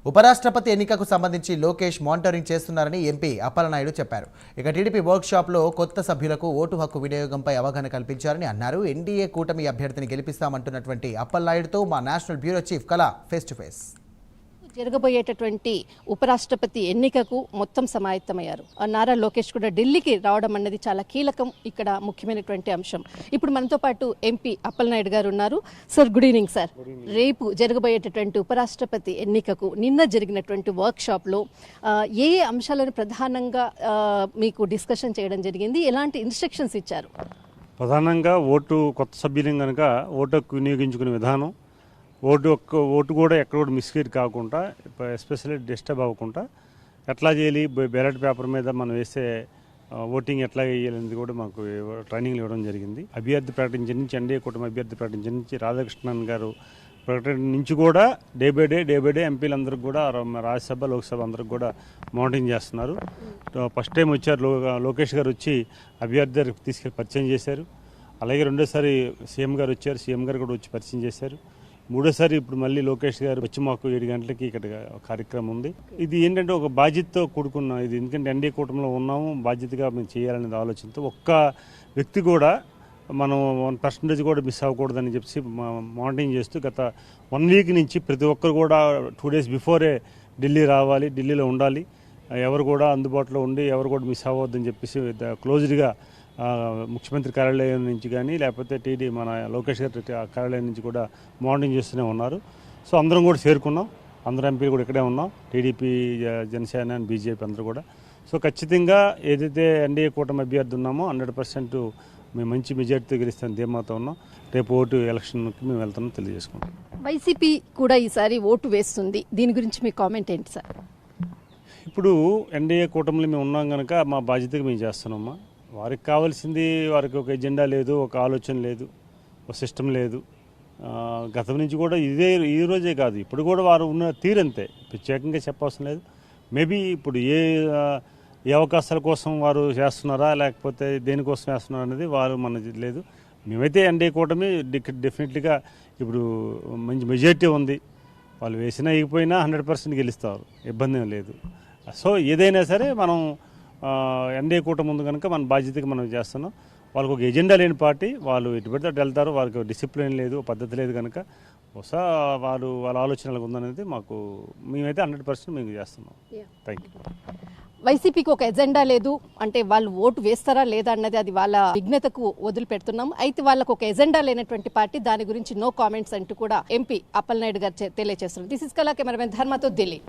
ఉపరాష్ట్రపతి ఎన్నికకు సంబంధించి లోకేష్ మానిటరింగ్ చేస్తున్నారని ఎంపీ అప్పలనాయుడు చెప్పారు. ఇక టీడీపీ వర్క్షాప్లో కొత్త సభ్యులకు ఓటు హక్కు వినియోగంపై అవగాహన కల్పించారని అన్నారు. ఎన్డీఏ కూటమి అభ్యర్థిని గెలిపిస్తామంటున్నటువంటి అప్పలనాయుడుతో మా నేషనల్ బ్యూరో చీఫ్ కళ ఫేస్ టు ఫేస్. జరగబోయేటటువంటి ఉపరాష్ట్రపతి ఎన్నికకు మొత్తం సమాయత్తమయ్యారు. నారా లోకేష్ కూడా ఢిల్లీకి రావడం అన్నది చాలా కీలకం, ఇక్కడ ముఖ్యమైనటువంటి అంశం. ఇప్పుడు మనతో పాటు ఎంపీ అప్పలనాయుడు గారు ఉన్నారు. Sir, good evening sir. రేపు జరగబోయేటటువంటి ఉపరాష్ట్రపతి ఎన్నికకు నిన్న జరిగినటువంటి వర్క్షాప్లో ఏ అంశాలను ప్రధానంగా మీకు డిస్కషన్ చేయడం జరిగింది, ఎలాంటి ఇన్స్ట్రక్షన్స్ ఇచ్చారు? ప్రధానంగా కొత్త సభ్యులం కనుక ఓటు హక్కు వినియోగించుకునే విధానం, ఓటు కూడా ఎక్కడ కూడా మిస్లీడ్ కాకుండా, ఎస్పెషల్లీ డిస్టర్బ్ అవ్వకుండా ఎట్లా చేయాలి, బ్యాలెట్ పేపర్ మీద మనం వేసే ఓటింగ్ ఎట్లా వేయాలనేది కూడా మాకు ట్రైనింగ్లు ఇవ్వడం జరిగింది. అభ్యర్థి ప్రకటించిన నుంచి, ఎన్డీఏ కూటమి అభ్యర్థి ప్రకటించిన నుంచి, రాధాకృష్ణన్ గారు ప్రకటన నుంచి కూడా డే బై డే ఎంపీలందరికీ కూడా రాజ్యసభ, లోక్సభ అందరికి కూడా మానిటరింగ్ చేస్తున్నారు. ఫస్ట్ టైం వచ్చారు లోకేష్ గారు, వచ్చి అభ్యర్థి తీసుకెళ్ళి పరిచయం చేశారు. అలాగే రెండోసారి సీఎం గారు వచ్చారు, సీఎం గారు కూడా వచ్చి పరిచయం చేశారు. మూడోసారి ఇప్పుడు మళ్ళీ లోకేష్ గారు వచ్చి మాకు 7 గంటలకి ఇక్కడ కార్యక్రమం ఉంది. ఇది ఏంటంటే ఒక బాధ్యతతో కూడుకున్న ఇది, ఎందుకంటే ఎన్డీఏ కూటమిలో ఉన్నాము, బాధ్యతగా మేము చేయాలనే ఆలోచనతో ఒక్క వ్యక్తి కూడా మనం 1% కూడా మిస్ అవ్వకూడదని చెప్పి మానిటరింగ్ చేస్తూ గత 1 వీక్ నుంచి ప్రతి ఒక్కరు కూడా 2 డేస్ బిఫోరే ఢిల్లీ రావాలి, ఢిల్లీలో ఉండాలి, ఎవరు కూడా అందుబాటులో ఉండి ఎవరు కూడా మిస్ అవ్వద్దని చెప్పేసి క్లోజ్డ్గా ముఖ్యమంత్రి కార్యాలయం నుంచి కానీ లేకపోతే మన లోకేష్ గారి కార్యాలయం నుంచి కూడా మానిటరింగ్ చేస్తూనే ఉన్నారు. సో అందరం కూడా చేరుకున్నాం, అందరం ఎంపీలు కూడా ఇక్కడే ఉన్నాం, టీడీపీ, జనసేన అండ్ బీజేపీ అందరూ కూడా. సో ఖచ్చితంగా ఏదైతే ఎన్డీఏ కూటమి అభ్యర్థి ఉన్నామో 100% మేము మంచి మెజార్టీతో గెలుస్తాం ధీమాతో ఉన్నాం. రేపు ఓటు ఎలక్షన్కి మేము వెళ్తామని తెలియజేసుకుంటాం. వైసీపీ కూడా ఈసారి ఓటు వేస్తుంది, దీని గురించి మీ కామెంట్ ఏంటి సార్? ఇప్పుడు ఎన్డీఏ కూటమిలో మేము ఉన్నాం కనుక మా బాధ్యతగా మేము చేస్తున్నామా. వారికి కావాల్సింది, వారికి ఒక ఎజెండా లేదు, ఒక ఆలోచన లేదు, ఒక సిస్టమ్ లేదు. గతం నుంచి కూడా ఈ రోజే కాదు, ఇప్పుడు కూడా వారు ఉన్న తీరంతే, ప్రత్యేకంగా చెప్పవలసిన లేదు. మేబీ ఇప్పుడు ఏ అవకాశాల కోసం వారు చేస్తున్నారా లేకపోతే దేనికోసం చేస్తున్నారా అనేది వారు మనది లేదు. మేమైతే ఎన్డీఏ కూటమి డెఫినెట్లీగా ఇప్పుడు మంచి మెజారిటీ ఉంది, వాళ్ళు వేసినా ఇగిపోయినా 100% గెలుస్తారు, ఇబ్బంది లేదు. సో ఏదైనా సరే మనం ఎన్డీఏ కూటమి ఉంది కనుక మన బాధ్యతగా మనం చేస్తున్నాం. వాళ్ళకు ఒక ఎజెండా లేని పార్టీ, వాళ్ళు ఎటు పెడితే వెళ్తారు, వాళ్ళకి డిసిప్లిన్ లేదు, పద్ధతి లేదు కనుక బహుశా వాళ్ళ ఆలోచనలకు ఉందనేది మేమైతే 100% మేము చేస్తున్నాం. Thank you. వైసీపీకి ఒక ఎజెండా లేదు అంటే వాళ్ళు ఓటు వేస్తారా లేదా అన్నది అది వాళ్ళ విఘ్నతకు వదిలిపెడుతున్నాం. అయితే వాళ్ళకు ఒక ఎజెండా లేనటువంటి పార్టీ, దాని గురించి నో కామెంట్స్ అంటూ కూడా ఎంపీ అప్పలనాయుడు గారు తెలియజేస్తున్నారు. దిస్ ఇస్ కళా కెమెరామెన్ ధర్మతో ఢిల్లీ.